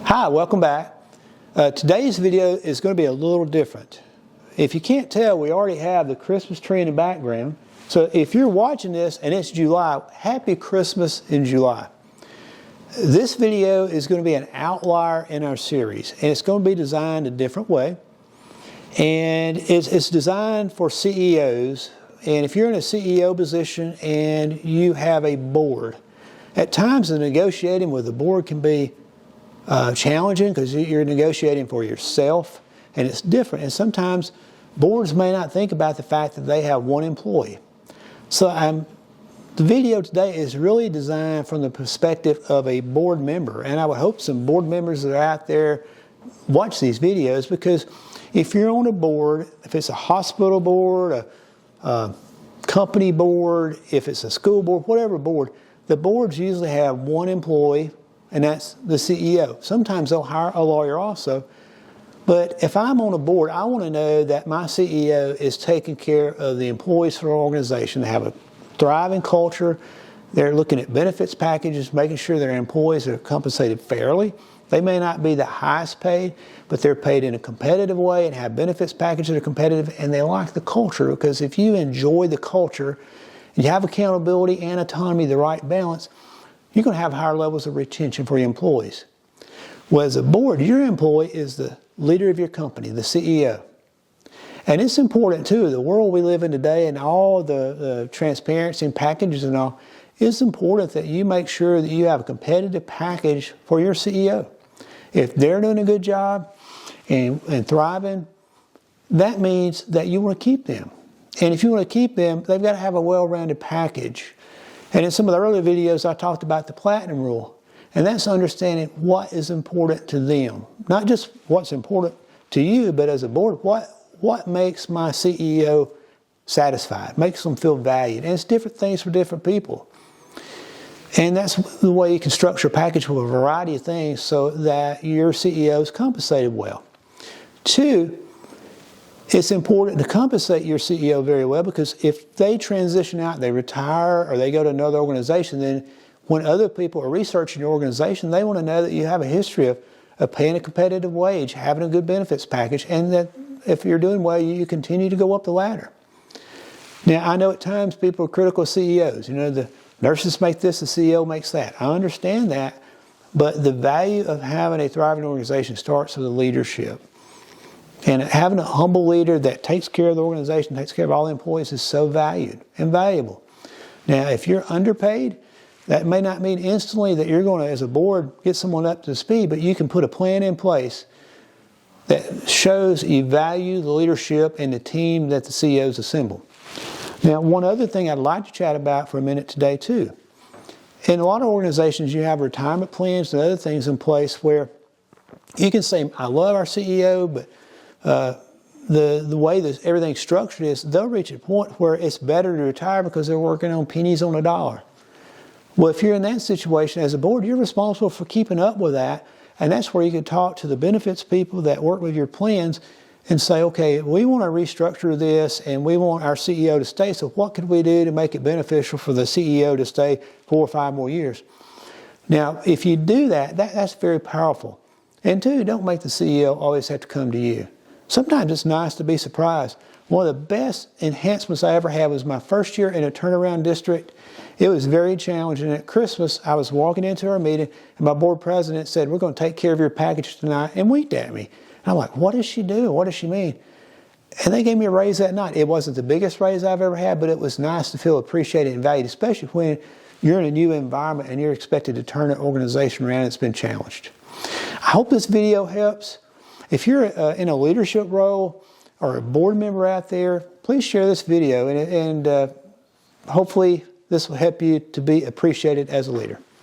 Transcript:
Hi, welcome back. Today's video is going to be a little different. If you can't tell, we already have the Christmas tree in the background. So if you're watching this and it's July, happy Christmas in July. This video is going to be an outlier in our series, and it's going to be designed a different way. And it's designed for CEOs. And if you're in a CEO position and you have a board, at times the negotiating with the board can be challenging because you're negotiating for yourself, and it's different. And sometimes boards may not think about the fact that they have one employee. So the video today is really designed from the perspective of a board member, and I would hope some board members that are out there watch these videos, because if you're on a board, if it's a hospital board, a company board, if it's a school board, whatever board, the boards usually have one employee, and that's the CEO. Sometimes they'll hire a lawyer also. But if I'm on a board, I want to know that my CEO is taking care of the employees for our organization. They have a thriving culture. They're looking at benefits packages, making sure their employees are compensated fairly. They may not be the highest paid, but they're paid in a competitive way and have benefits packages that are competitive, and they like the culture, because if you enjoy the culture and you have accountability and autonomy, the right balance, you're going to have higher levels of retention for your employees. Well, as a board, your employee is the leader of your company, the CEO. And it's important too, the world we live in today and all the transparency and packages and all, it's important that you make sure that you have a competitive package for your CEO. If they're doing a good job and thriving, that means that you want to keep them. And if you want to keep them, they've got to have a well-rounded package. And in some of the earlier videos, I talked about the platinum rule. And that's understanding what is important to them. Not just what's important to you, but as a board, what makes my CEO satisfied, makes them feel valued. And it's different things for different people. And that's the way you can structure a package with a variety of things so that your CEO is compensated well. Two, it's important to compensate your CEO very well, because if they transition out, they retire, or they go to another organization, then when other people are researching your organization, they want to know that you have a history of paying a competitive wage, having a good benefits package, and that if you're doing well, you continue to go up the ladder. Now, I know at times people are critical of CEOs. You know, the nurses make this, the CEO makes that. I understand that, but the value of having a thriving organization starts with the leadership. And having a humble leader that takes care of the organization, takes care of all the employees, is so valued and valuable. Now, if you're underpaid, that may not mean instantly that you're going to, as a board, get someone up to speed, but you can put a plan in place that shows you value the leadership and the team that the CEOs assemble. Now, one other thing I'd like to chat about for a minute today, too. In a lot of organizations, you have retirement plans and other things in place where you can say, I love our CEO, but the way that everything's structured is they'll reach a point where it's better to retire because they're working on pennies on a dollar. Well, if you're in that situation as a board, you're responsible for keeping up with that, and that's where you can talk to the benefits people that work with your plans and say, okay, we want to restructure this and we want our CEO to stay, so what could we do to make it beneficial for the CEO to stay 4 or 5 more years? Now, if you do that, that's very powerful. And two, don't make the CEO always have to come to you. Sometimes it's nice to be surprised. One of the best enhancements I ever had was my first year in a turnaround district. It was very challenging. At Christmas, I was walking into our meeting, and my board president said, we're going to take care of your package tonight, and winked at me. And I'm like, what does she do? What does she mean? And they gave me a raise that night. It wasn't the biggest raise I've ever had, but it was nice to feel appreciated and valued, especially when you're in a new environment and you're expected to turn an organization around that's been challenged. I hope this video helps. If you're in a leadership role or a board member out there, please share this video, and hopefully this will help you to be appreciated as a leader.